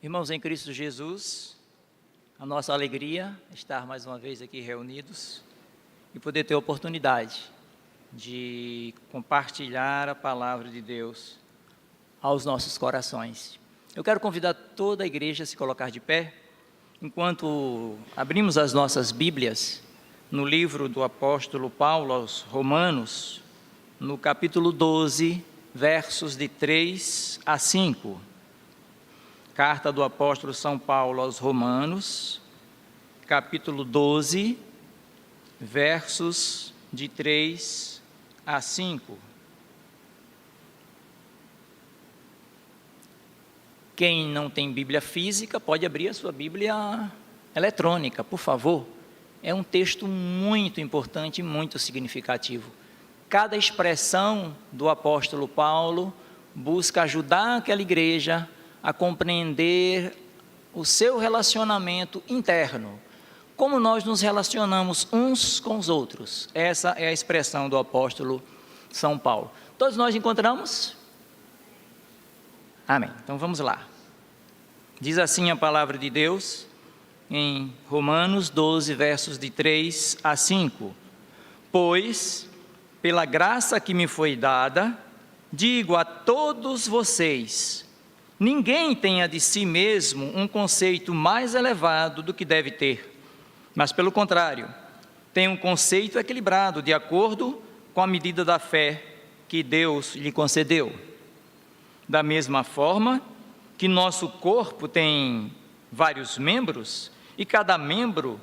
Irmãos em Cristo Jesus, a nossa alegria é estar mais uma vez aqui reunidos e poder ter a oportunidade de compartilhar a palavra de Deus aos nossos corações. Eu quero convidar toda a igreja a se colocar de pé, enquanto abrimos as nossas Bíblias no livro do apóstolo Paulo aos Romanos, no capítulo 12, versos de 3 a 5. Carta do apóstolo São Paulo aos Romanos, capítulo 12, versos de 3 a 5. Quem não tem Bíblia física, pode abrir a sua Bíblia eletrônica, por favor. É um texto muito importante e muito significativo. Cada expressão do apóstolo Paulo busca ajudar aquela igreja a compreender o seu relacionamento interno, como nós nos relacionamos uns com os outros. Essa é a expressão do apóstolo São Paulo. Todos nós encontramos? Amém. Então vamos lá. Diz assim a palavra de Deus em Romanos 12, versos de 3 a 5. Pois, pela graça que me foi dada, digo a todos vocês: ninguém tenha de si mesmo um conceito mais elevado do que deve ter, mas pelo contrário, tenha um conceito equilibrado, de acordo com a medida da fé que Deus lhe concedeu. Da mesma forma que nosso corpo tem vários membros, e cada membro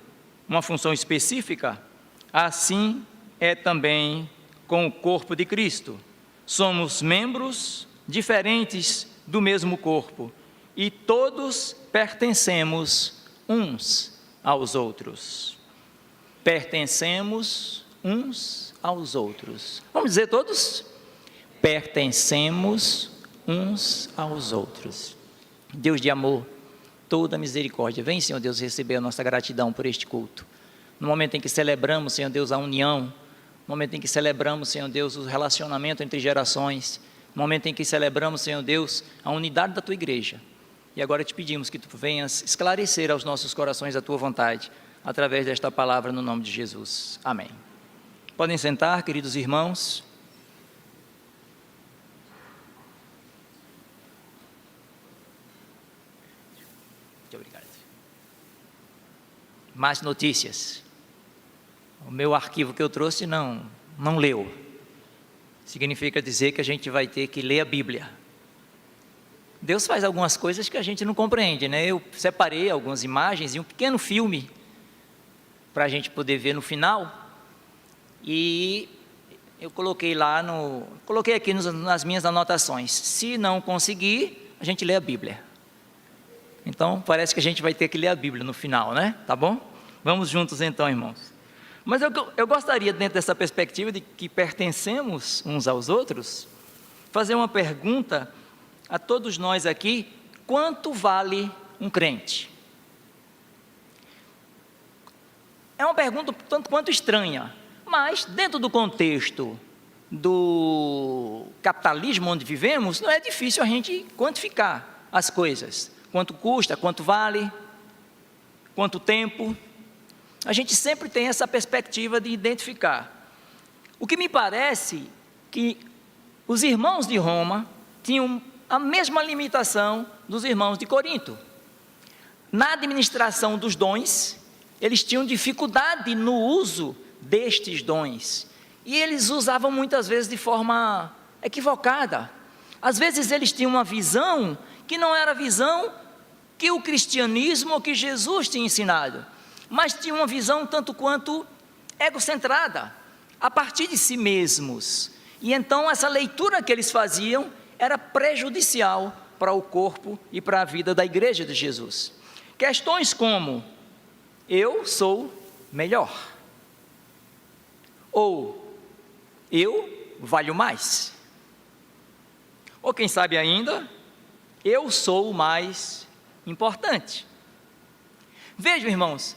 uma função específica, assim é também com o corpo de Cristo. Somos membros diferentes do mesmo corpo, e todos pertencemos uns aos outros. Pertencemos uns aos outros. Vamos dizer todos? Pertencemos uns aos outros. Deus de amor, toda misericórdia, vem, Senhor Deus, receber a nossa gratidão por este culto. No momento em que celebramos, Senhor Deus, a união, no momento em que celebramos, Senhor Deus, o relacionamento entre gerações, no momento em que celebramos, Senhor Deus, a unidade da Tua igreja. E agora te pedimos que Tu venhas esclarecer aos nossos corações a Tua vontade, através desta palavra, no nome de Jesus. Amém. Podem sentar, queridos irmãos. Muito obrigado. Mais notícias. O meu arquivo que eu trouxe não leu. Significa dizer que a gente vai ter que ler a Bíblia. Deus faz algumas coisas que a gente não compreende, né? Eu separei algumas imagens e um pequeno filme para a gente poder ver no final. E eu coloquei aqui nas minhas anotações. Se não conseguir, a gente lê a Bíblia. Então, parece que a gente vai ter que ler a Bíblia no final, né? Tá bom? Vamos juntos então, irmãos. Mas eu gostaria, dentro dessa perspectiva de que pertencemos uns aos outros, fazer uma pergunta a todos nós aqui: quanto vale um crente? É uma pergunta tanto quanto estranha, mas dentro do contexto do capitalismo onde vivemos, não é difícil a gente quantificar as coisas. Quanto custa, quanto vale, quanto tempo. A gente sempre tem essa perspectiva de identificar. O que me parece que os irmãos de Roma tinham a mesma limitação dos irmãos de Corinto. Na administração dos dons, eles tinham dificuldade no uso destes dons. E eles usavam muitas vezes de forma equivocada. Às vezes eles tinham uma visão que não era a visão que o cristianismo ou que Jesus tinha ensinado, mas tinha uma visão tanto quanto egocentrada, a partir de si mesmos. E então essa leitura que eles faziam era prejudicial para o corpo e para a vida da igreja de Jesus. Questões como: eu sou melhor, ou eu valho mais, ou quem sabe ainda, eu sou o mais importante. Vejam, irmãos,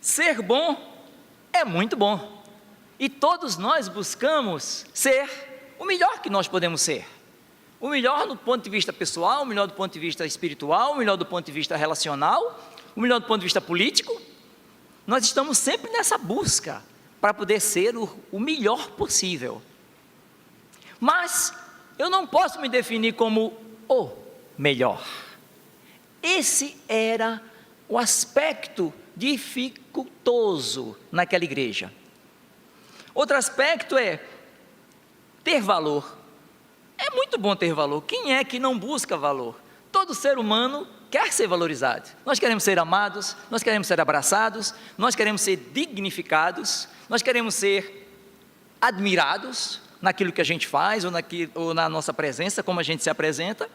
ser bom é muito bom, e todos nós buscamos ser o melhor que nós podemos ser. O melhor do ponto de vista pessoal, o melhor do ponto de vista espiritual, o melhor do ponto de vista relacional, o melhor do ponto de vista político. Nós estamos sempre nessa busca para poder ser o melhor possível. Mas eu não posso me definir como o melhor. Esse era o aspecto dificultoso naquela igreja. Outro aspecto é ter valor. É muito bom ter valor. Quem é que não busca valor? Todo ser humano quer ser valorizado. Nós queremos ser amados, nós queremos ser abraçados, nós queremos ser dignificados, nós queremos ser admirados naquilo que a gente faz ou na nossa presença, como a gente se apresenta.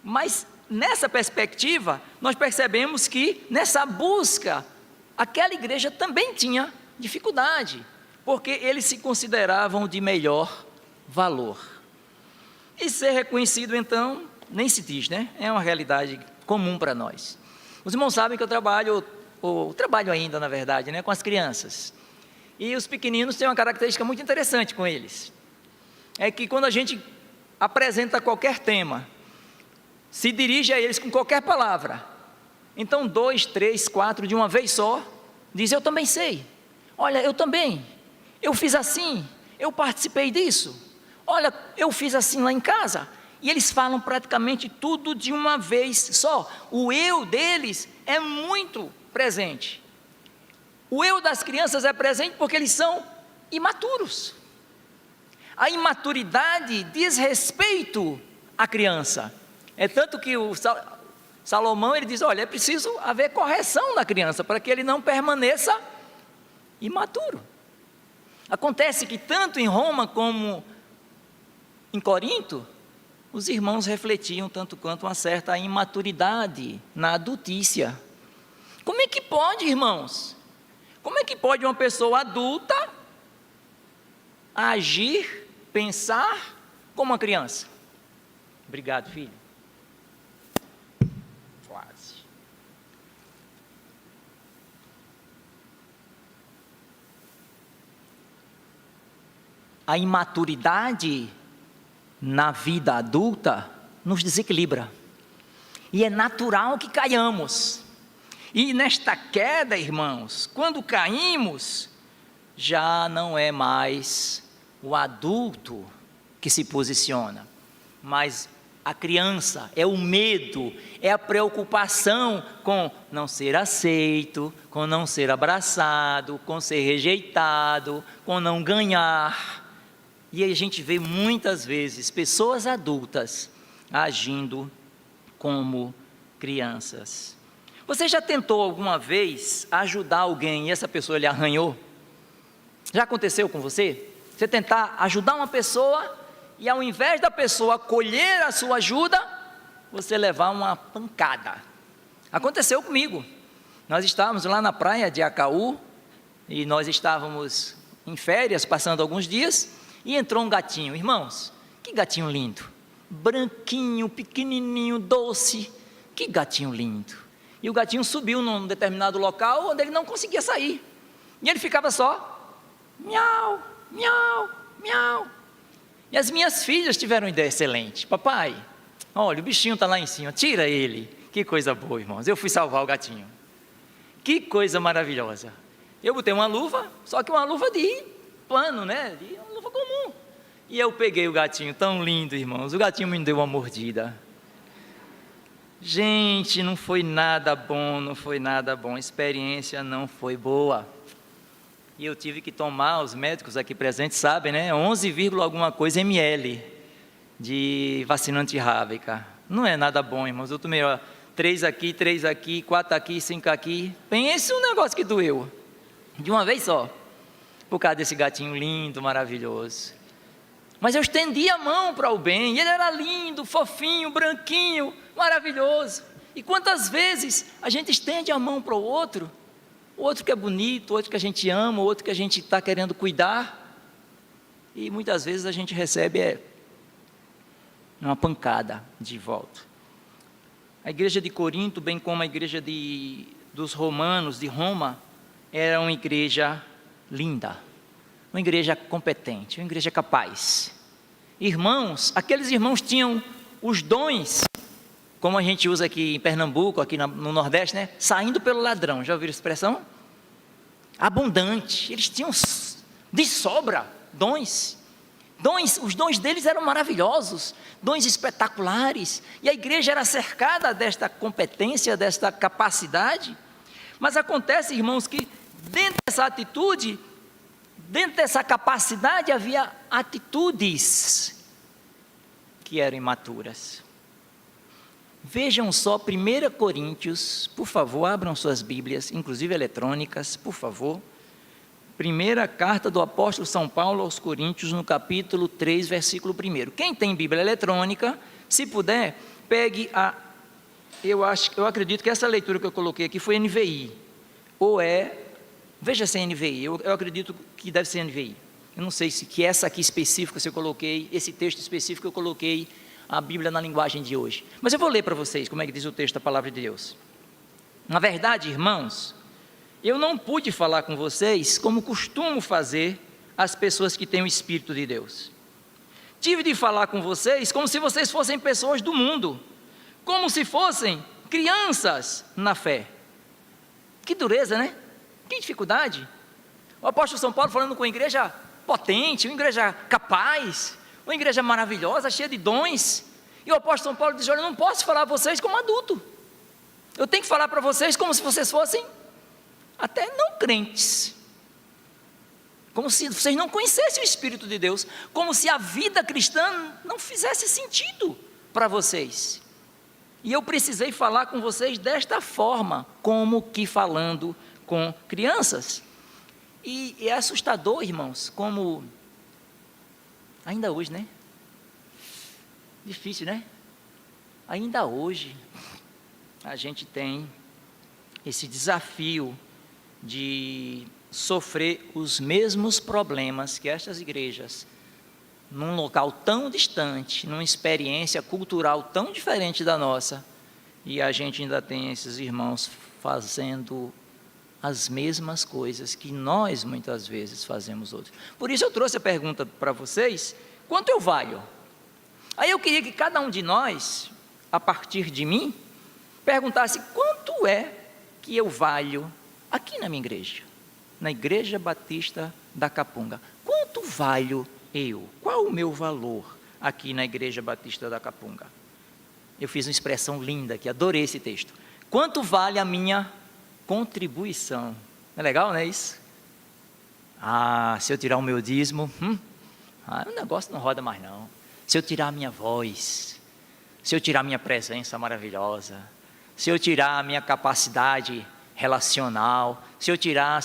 Mas nessa perspectiva, nós percebemos que nessa busca, aquela igreja também tinha dificuldade, porque eles se consideravam de melhor valor. E ser reconhecido, então, nem se diz, né? É uma realidade comum para nós. Os irmãos sabem que eu trabalho ainda, na verdade, né, com as crianças. E os pequeninos têm uma característica muito interessante com eles. É que quando a gente apresenta qualquer tema, se dirige a eles com qualquer palavra. Então, 2, 3, 4, de uma vez só, diz: eu também sei. Olha, eu também. Eu fiz assim. Eu participei disso. Olha, eu fiz assim lá em casa. E eles falam praticamente tudo de uma vez só. O eu deles é muito presente. O eu das crianças é presente porque eles são imaturos. A imaturidade diz respeito à criança. É tanto que o Salomão, ele diz: olha, é preciso haver correção na criança, para que ele não permaneça imaturo. Acontece que tanto em Roma como em Corinto, os irmãos refletiam tanto quanto uma certa imaturidade na adultícia. Como é que pode, irmãos? Como é que pode uma pessoa adulta agir, pensar como uma criança? Obrigado, filho. Quase. A imaturidade na vida adulta nos desequilibra. E é natural que caiamos. E nesta queda, irmãos, quando caímos, já não é mais o adulto que se posiciona, mas a criança. É o medo, é a preocupação com não ser aceito, com não ser abraçado, com ser rejeitado, com não ganhar. E a gente vê muitas vezes pessoas adultas agindo como crianças. Você já tentou alguma vez ajudar alguém e essa pessoa lhe arranhou? Já aconteceu com você? Você tentar ajudar uma pessoa e ao invés da pessoa acolher a sua ajuda, você levar uma pancada. Aconteceu comigo. Nós estávamos lá na praia de Acaú e nós estávamos em férias, passando alguns dias, e entrou um gatinho. Irmãos, que gatinho lindo, branquinho, pequenininho, doce, que gatinho lindo. E o gatinho subiu num determinado local onde ele não conseguia sair, e ele ficava só, miau, miau, miau. E as minhas filhas tiveram uma ideia excelente: papai, olha, o bichinho está lá em cima, tira ele. Que coisa boa, irmãos, eu fui salvar o gatinho. Que coisa maravilhosa. Eu botei uma luva, só que uma luva de pano, né, uma luva comum, e eu peguei o gatinho, tão lindo, irmãos, o gatinho me deu uma mordida. Gente, não foi nada bom, não foi nada bom, a experiência não foi boa. E eu tive que tomar, os médicos aqui presentes sabem, né, 11, alguma coisa ml de vacina antirrábica. Não é nada bom, irmãos. Eu tomei 3 aqui, 4 aqui, 5 aqui. Pense um negócio que doeu, de uma vez só, por causa desse gatinho lindo, maravilhoso. Mas eu estendi a mão para o bem, e ele era lindo, fofinho, branquinho, maravilhoso. E quantas vezes a gente estende a mão para o outro que é bonito, o outro que a gente ama, o outro que a gente está querendo cuidar, e muitas vezes a gente recebe uma pancada de volta. A igreja de Corinto, bem como a igreja dos romanos, de Roma, era uma igreja linda, uma igreja competente, uma igreja capaz. irmãos, aqueles irmãos tinham os dons, como a gente usa aqui em Pernambuco, aqui no Nordeste, né? Saindo pelo ladrão, já ouviram a expressão? Abundante, eles tinham de sobra dons. Os dons deles eram maravilhosos, dons espetaculares, e a igreja era cercada desta competência, desta capacidade. Mas acontece, irmãos, que dentro dessa atitude, dentro dessa capacidade, havia atitudes que eram imaturas. Vejam só 1 Coríntios, por favor, abram suas Bíblias, inclusive eletrônicas, por favor. Primeira carta do apóstolo São Paulo aos Coríntios, no capítulo 3, versículo 1. Quem tem Bíblia eletrônica, se puder, pegue eu acredito que essa leitura que eu coloquei aqui foi NVI, veja se é NVI, eu acredito que deve ser NVI. Eu não sei se essa aqui específica, se eu coloquei, esse texto específico eu coloquei a Bíblia na linguagem de hoje. Mas eu vou ler para vocês como é que diz o texto da palavra de Deus. Na verdade, irmãos, eu não pude falar com vocês como costumo fazer as pessoas que têm o Espírito de Deus. Tive de falar com vocês como se vocês fossem pessoas do mundo, como se fossem crianças na fé. Que dureza, né? Que dificuldade. O apóstolo São Paulo falando com uma igreja potente, uma igreja capaz, uma igreja maravilhosa, cheia de dons. E o apóstolo São Paulo diz: olha, eu não posso falar a vocês como adulto. Eu tenho que falar para vocês como se vocês fossem até não crentes, como se vocês não conhecessem o Espírito de Deus, como se a vida cristã não fizesse sentido para vocês. E eu precisei falar com vocês desta forma, como que falando com crianças. E é assustador, irmãos, como ainda hoje, né? Difícil, né? Ainda hoje a gente tem esse desafio de sofrer os mesmos problemas que estas igrejas, num local tão distante, numa experiência cultural tão diferente da nossa, e a gente ainda tem esses irmãos fazendo as mesmas coisas que nós muitas vezes fazemos outros. Por isso eu trouxe a pergunta para vocês: quanto eu valho? Aí eu queria que cada um de nós, a partir de mim, perguntasse: quanto é que eu valho aqui na minha igreja, na Igreja Batista da Capunga? Quanto valho eu? Qual o meu valor aqui na Igreja Batista da Capunga? Eu fiz uma expressão linda que adorei esse texto. Quanto vale a minha contribuição? Não é legal, não é isso? Se eu tirar o meu dízimo, o negócio não roda mais não. Se eu tirar a minha voz, se eu tirar a minha presença maravilhosa, se eu tirar a minha capacidade relacional, se eu tirar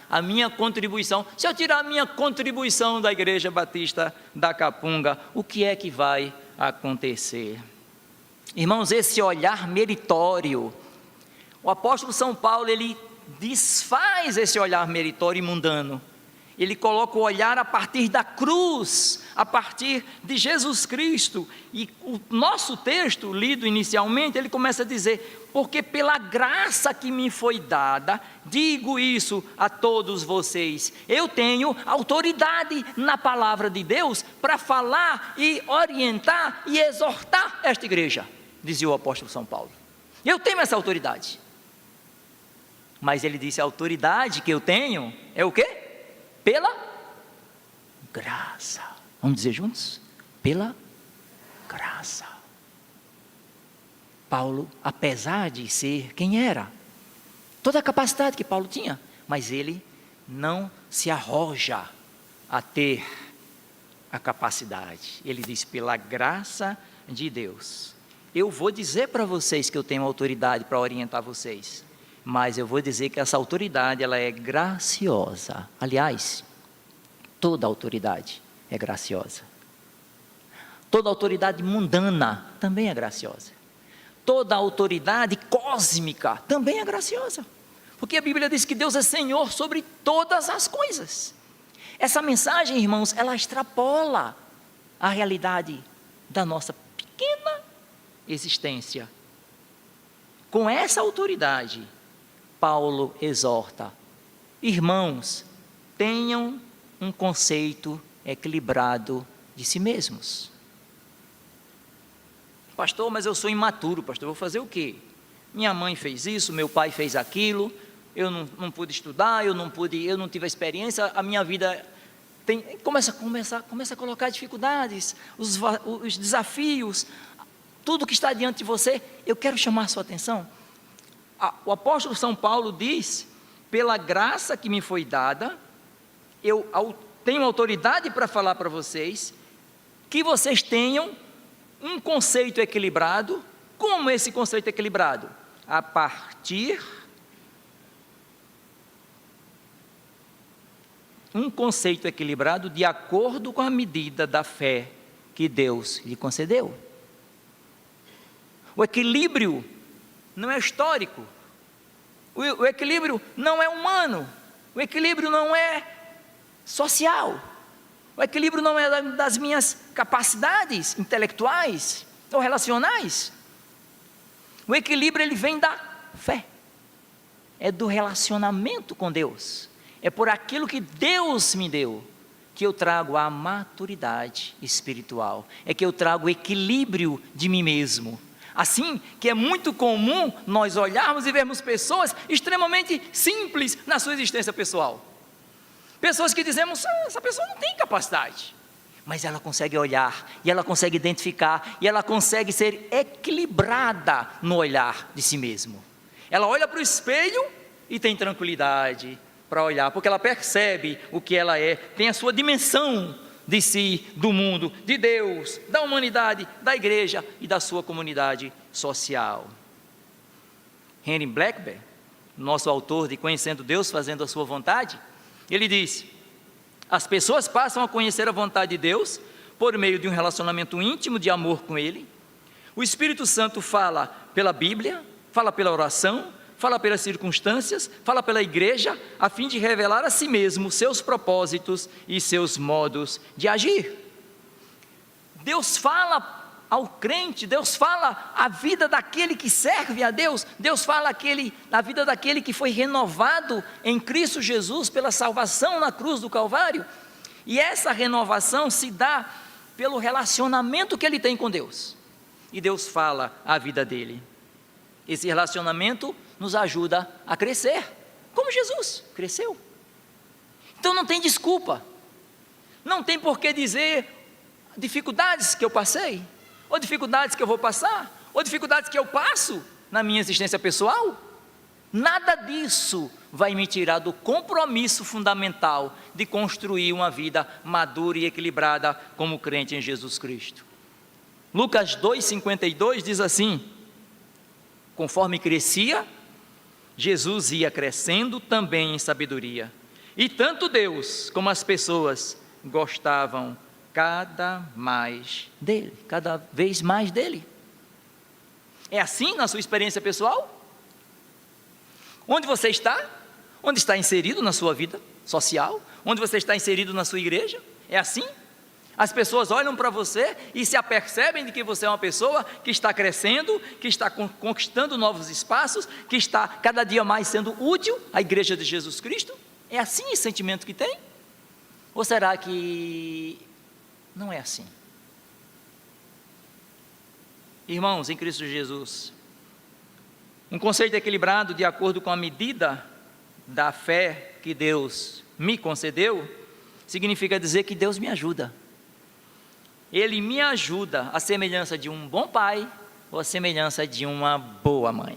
a minha contribuição, se eu tirar a minha contribuição da Igreja Batista da Capunga, o que é que vai acontecer? Irmãos, esse olhar meritório, o apóstolo São Paulo, ele desfaz esse olhar meritório e mundano. Ele coloca o olhar a partir da cruz, a partir de Jesus Cristo. E o nosso texto, lido inicialmente, ele começa a dizer: porque pela graça que me foi dada, digo isso a todos vocês. Eu tenho autoridade na palavra de Deus para falar e orientar e exortar esta igreja, dizia o apóstolo São Paulo. Eu tenho essa autoridade. Mas ele disse: a autoridade que eu tenho é o quê? Pela graça. Vamos dizer juntos? Pela graça. Paulo, apesar de ser quem era, toda a capacidade que Paulo tinha, mas ele não se arroja a ter a capacidade. Ele diz: pela graça de Deus. Eu vou dizer para vocês que eu tenho autoridade para orientar vocês, mas eu vou dizer que essa autoridade, ela é graciosa. Aliás, toda autoridade é graciosa. Toda autoridade mundana também é graciosa. Toda autoridade cósmica também é graciosa. Porque a Bíblia diz que Deus é Senhor sobre todas as coisas. Essa mensagem, irmãos, ela extrapola a realidade da nossa pequena existência. Com essa autoridade, Paulo exorta: irmãos, tenham um conceito equilibrado de si mesmos. Pastor, mas eu sou imaturo, pastor, vou fazer o quê? Minha mãe fez isso, meu pai fez aquilo, eu não pude estudar, eu não tive a experiência, a minha vida começa a colocar dificuldades, os desafios, tudo que está diante de você. Eu quero chamar a sua atenção. O apóstolo São Paulo diz: pela graça que me foi dada, eu tenho autoridade para falar para vocês, que vocês tenham um conceito equilibrado. Como esse conceito equilibrado? A partir um conceito equilibrado de acordo com a medida da fé que Deus lhe concedeu. O equilíbrio não é histórico, o equilíbrio não é humano, o equilíbrio não é social, o equilíbrio não é das minhas capacidades intelectuais ou relacionais. O equilíbrio, ele vem da fé, é do relacionamento com Deus, é por aquilo que Deus me deu, que eu trago a maturidade espiritual, é que eu trago o equilíbrio de mim mesmo. Assim que é muito comum nós olharmos e vermos pessoas extremamente simples na sua existência pessoal. Pessoas que dizemos: essa pessoa não tem capacidade. Mas ela consegue olhar, e ela consegue identificar, e ela consegue ser equilibrada no olhar de si mesmo. Ela olha para o espelho e tem tranquilidade para olhar, porque ela percebe o que ela é, tem a sua dimensão de si, do mundo, de Deus, da humanidade, da igreja e da sua comunidade social. Henry Blackburn, nosso autor de Conhecendo Deus, Fazendo a Sua Vontade, ele diz: as pessoas passam a conhecer a vontade de Deus por meio de um relacionamento íntimo de amor com Ele. O Espírito Santo fala pela Bíblia, fala pela oração, fala pelas circunstâncias, fala pela igreja, a fim de revelar a si mesmo seus propósitos e seus modos de agir. Deus fala ao crente, Deus fala a vida daquele que serve a Deus, Deus fala a vida daquele que foi renovado em Cristo Jesus pela salvação na cruz do Calvário, e essa renovação se dá pelo relacionamento que ele tem com Deus, e Deus fala a vida dele. Esse relacionamento nos ajuda a crescer, como Jesus cresceu. Então não tem desculpa, não tem por que dizer dificuldades que eu passei, ou dificuldades que eu vou passar, ou dificuldades que eu passo na minha existência pessoal. Nada disso vai me tirar do compromisso fundamental de construir uma vida madura e equilibrada como crente em Jesus Cristo. Lucas 2,52 diz assim: conforme crescia, Jesus ia crescendo também em sabedoria, e tanto Deus como as pessoas gostavam cada vez mais dele. É assim na sua experiência pessoal? Onde você está? Onde está inserido na sua vida social? Onde você está inserido na sua igreja? É assim? As pessoas olham para você e se apercebem de que você é uma pessoa que está crescendo, que está conquistando novos espaços, que está cada dia mais sendo útil à igreja de Jesus Cristo? É assim esse sentimento que tem? Ou será que não é assim? Irmãos em Cristo Jesus, um conceito equilibrado de acordo com a medida da fé que Deus me concedeu, significa dizer que Deus me ajuda. Ele me ajuda à semelhança de um bom pai ou à semelhança de uma boa mãe.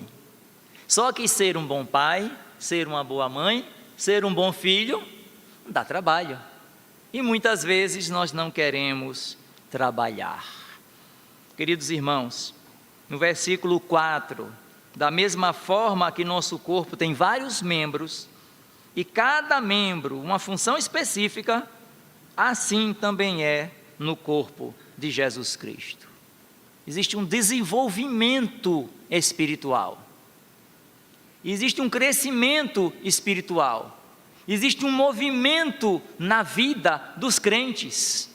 Só que ser um bom pai, ser uma boa mãe, ser um bom filho, dá trabalho. E muitas vezes nós não queremos trabalhar. Queridos irmãos, no versículo 4, da mesma forma que nosso corpo tem vários membros, e cada membro uma função específica, assim também é no corpo de Jesus Cristo. Existe um desenvolvimento espiritual, existe um crescimento espiritual, existe um movimento na vida dos crentes.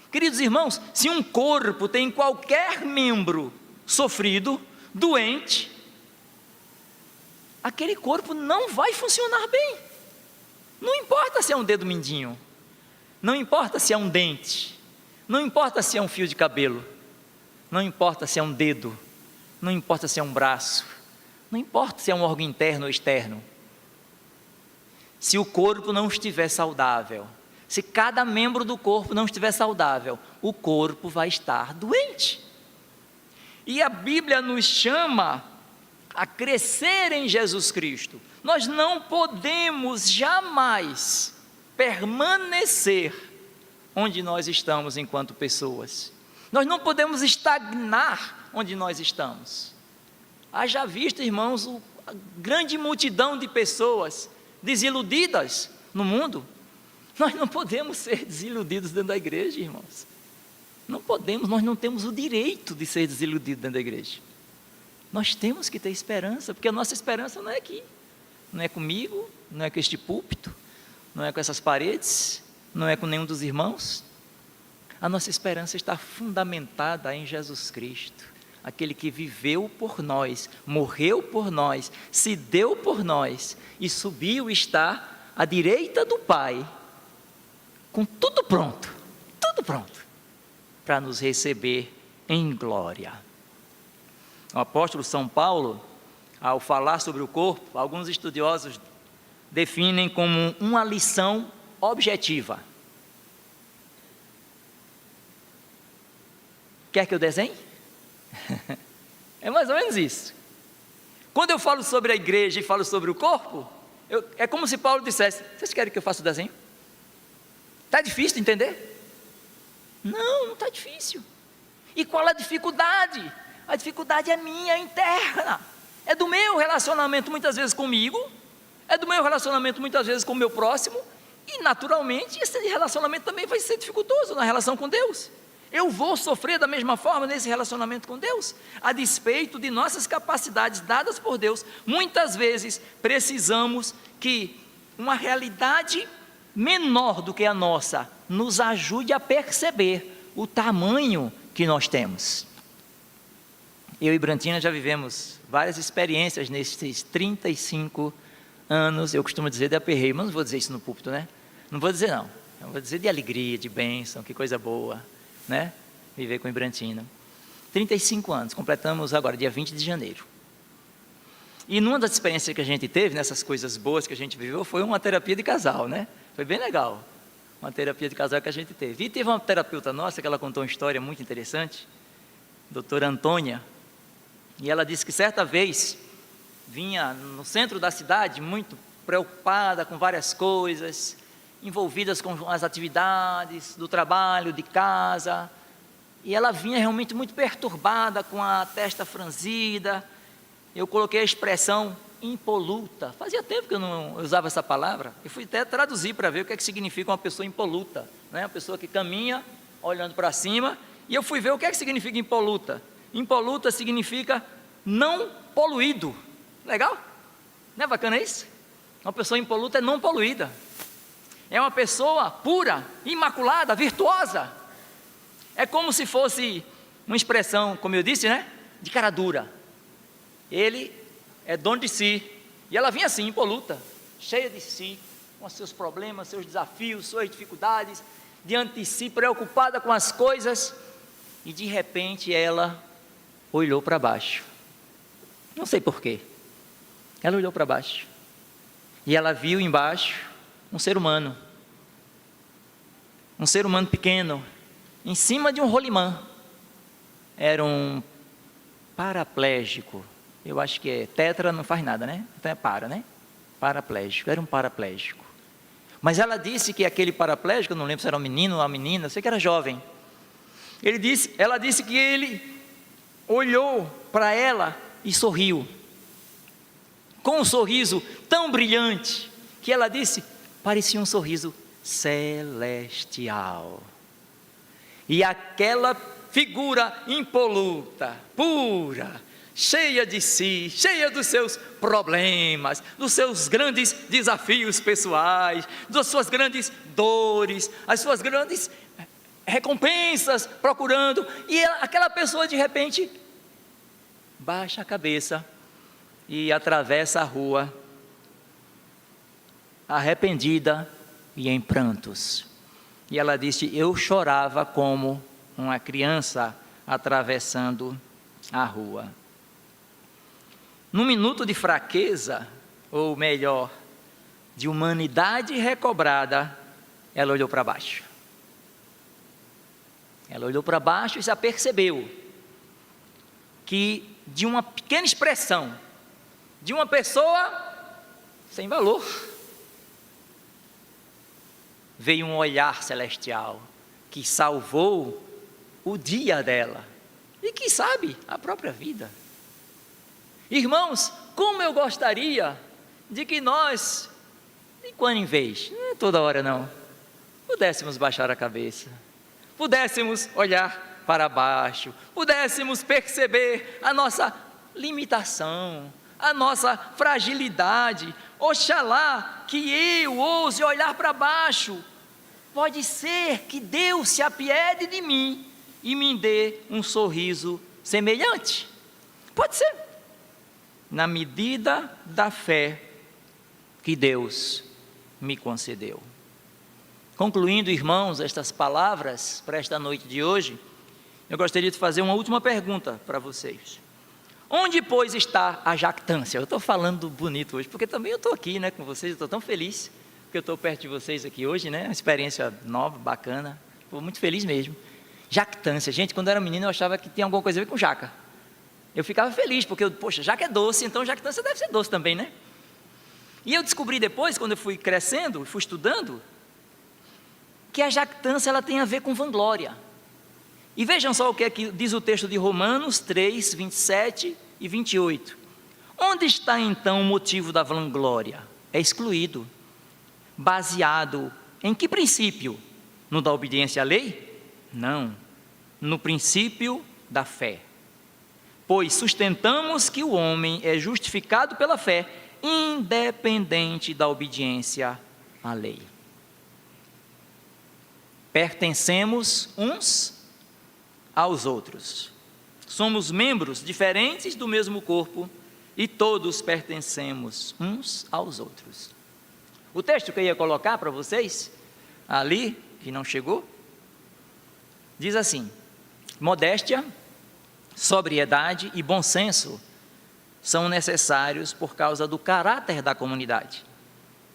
Queridos irmãos, se um corpo tem qualquer membro sofrido, doente, aquele corpo não vai funcionar bem. Não importa se é um dedo mindinho, não importa se é um dente, Não importa se é um fio de cabelo, não importa se é um dedo, não importa se é um braço, não importa se é um órgão interno ou externo. Se o corpo não estiver saudável, se cada membro do corpo não estiver saudável, o corpo vai estar doente. E a Bíblia nos chama a crescer em Jesus Cristo. Nós não podemos jamais permanecer onde nós estamos enquanto pessoas. Nós não podemos estagnar onde nós estamos. Haja visto, irmãos, a grande multidão de pessoas desiludidas no mundo. Nós não podemos ser desiludidos dentro da igreja, irmãos. Não podemos, nós não temos o direito de ser desiludidos dentro da igreja. Nós temos que ter esperança, porque a nossa esperança não é aqui. Não é comigo, não é com este púlpito, não é com essas paredes, não é com nenhum dos irmãos. A nossa esperança está fundamentada em Jesus Cristo, aquele que viveu por nós, morreu por nós, se deu por nós e subiu e está à direita do Pai, com tudo pronto, para nos receber em glória. O apóstolo São Paulo, ao falar sobre o corpo, alguns estudiosos definem como uma lição objetiva. Quer que eu desenhe? É mais ou menos isso. Quando eu falo sobre a igreja e falo sobre o corpo, é como se Paulo dissesse: vocês querem que eu faça o desenho? Está difícil de entender? Não está difícil. E qual a dificuldade? A dificuldade é minha, interna. É do meu relacionamento muitas vezes comigo, é do meu relacionamento muitas vezes com o meu próximo, e naturalmente esse relacionamento também vai ser dificultoso na relação com Deus. Eu vou sofrer da mesma forma nesse relacionamento com Deus, a despeito de nossas capacidades dadas por Deus. Muitas vezes precisamos que uma realidade menor do que a nossa nos ajude a perceber o tamanho que nós temos. Eu e Brantina já vivemos várias experiências nesses 35 anos, eu costumo dizer de aperreio, mas não vou dizer isso no púlpito, né? Não vou dizer não, eu vou dizer de alegria, de bênção, que coisa boa, né? Viver com Ibrantina. 35 anos, completamos agora, dia 20 de janeiro. E numa das experiências que a gente teve, nessas coisas boas que a gente viveu, foi uma terapia de casal, né? Foi bem legal, uma terapia de casal que a gente teve. E teve uma terapeuta nossa, que ela contou uma história muito interessante, doutora Antônia, e ela disse que certa vez, vinha no centro da cidade, muito preocupada com várias coisas, envolvidas com as atividades do trabalho, de casa, e ela vinha realmente muito perturbada, com a testa franzida. Eu coloquei a expressão impoluta, fazia tempo que eu não usava essa palavra, eu fui até traduzir para ver o que é que significa uma pessoa impoluta, né? Uma pessoa que caminha olhando para cima, e eu fui ver o que é que significa impoluta. Impoluta significa não poluído. Legal? Não é bacana isso? Uma pessoa impoluta é não poluída, é uma pessoa pura, imaculada, virtuosa. É como se fosse uma expressão, como eu disse, né? De cara dura. Ele é dono de si, e ela vinha assim, impoluta, cheia de si, com seus problemas, seus desafios, suas dificuldades, diante de si, preocupada com as coisas, e de repente ela olhou para baixo. Não sei porquê. Ela olhou para baixo, e ela viu embaixo um ser humano pequeno, em cima de um rolimã. Era um paraplégico, eu acho que é tetra, não faz nada, né? Então é para, né? Paraplégico, era um paraplégico. Mas ela disse que aquele paraplégico, eu não lembro se era um menino ou uma menina, eu sei que era jovem. Ela disse que ele olhou para ela e sorriu, com um sorriso tão brilhante, que ela disse, parecia um sorriso celestial. E aquela figura impoluta, pura, cheia de si, cheia dos seus problemas, dos seus grandes desafios pessoais, das suas grandes dores, as suas grandes recompensas procurando, e aquela pessoa de repente baixa a cabeça e atravessa a rua, arrependida e em prantos. E ela disse: eu chorava como uma criança atravessando a rua. Num minuto de fraqueza, ou melhor, de humanidade recobrada, ela olhou para baixo. Ela olhou para baixo e se apercebeu que de uma pequena expressão, de uma pessoa sem valor, veio um olhar celestial que salvou o dia dela e, quem sabe, a própria vida. Irmãos, como eu gostaria de que nós, de quando em vez, não é toda hora não, pudéssemos baixar a cabeça, pudéssemos olhar para baixo, pudéssemos perceber a nossa limitação, a nossa fragilidade. Oxalá que eu ouse olhar para baixo. Pode ser que Deus se apiede de mim e me dê um sorriso semelhante. Pode ser. Na medida da fé que Deus me concedeu. Concluindo, irmãos, estas palavras para esta noite de hoje, eu gostaria de fazer uma última pergunta para vocês. Onde, pois, está a jactância? Eu estou falando bonito hoje, porque também eu estou aqui, né, com vocês, eu estou tão feliz, porque eu estou perto de vocês aqui hoje, né, uma experiência nova, bacana, estou muito feliz mesmo. Jactância, gente, quando eu era menino eu achava que tinha alguma coisa a ver com jaca. Eu ficava feliz, porque, poxa, jaca é doce, então jactância deve ser doce também, né? E eu descobri depois, quando eu fui crescendo, fui estudando, que a jactância ela tem a ver com vanglória. E vejam só o que é que diz o texto de Romanos 3, 27 e 28. Onde está então o motivo da vanglória? É excluído. Baseado em que princípio? No da obediência à lei? Não. No princípio da fé. Pois sustentamos que o homem é justificado pela fé, independente da obediência à lei. Pertencemos uns aos outros. Somos membros diferentes do mesmo corpo e todos pertencemos uns aos outros. O texto que eu ia colocar para vocês, ali, que não chegou, diz assim: modéstia, sobriedade e bom senso são necessários por causa do caráter da comunidade.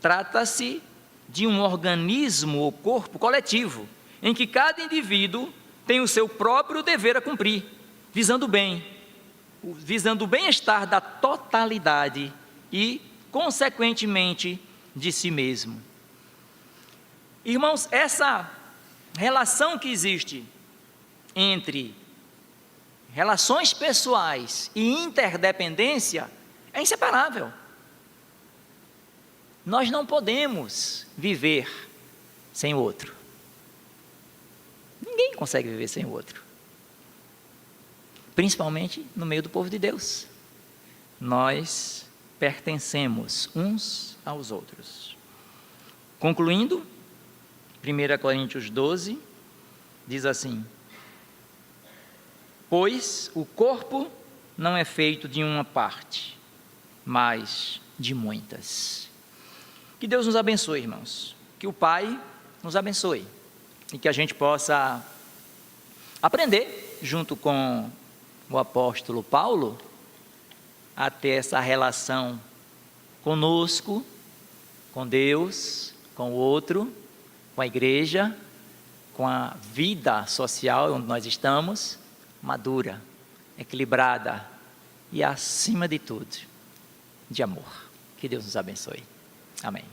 Trata-se de um organismo ou corpo coletivo, em que cada indivíduo tem o seu próprio dever a cumprir, visando o bem-estar da totalidade e, consequentemente, de si mesmo. Irmãos, essa relação que existe entre relações pessoais e interdependência é inseparável. Nós não podemos viver sem o outro. Ninguém consegue viver sem o outro. Principalmente no meio do povo de Deus. Nós pertencemos uns aos outros. Concluindo, 1 Coríntios 12 diz assim: pois o corpo não é feito de uma parte, mas de muitas. Que Deus nos abençoe, irmãos. Que o Pai nos abençoe. E que a gente possa aprender, junto com o apóstolo Paulo, a ter essa relação conosco, com Deus, com o outro, com a igreja, com a vida social onde nós estamos, madura, equilibrada e, acima de tudo, de amor. Que Deus nos abençoe. Amém.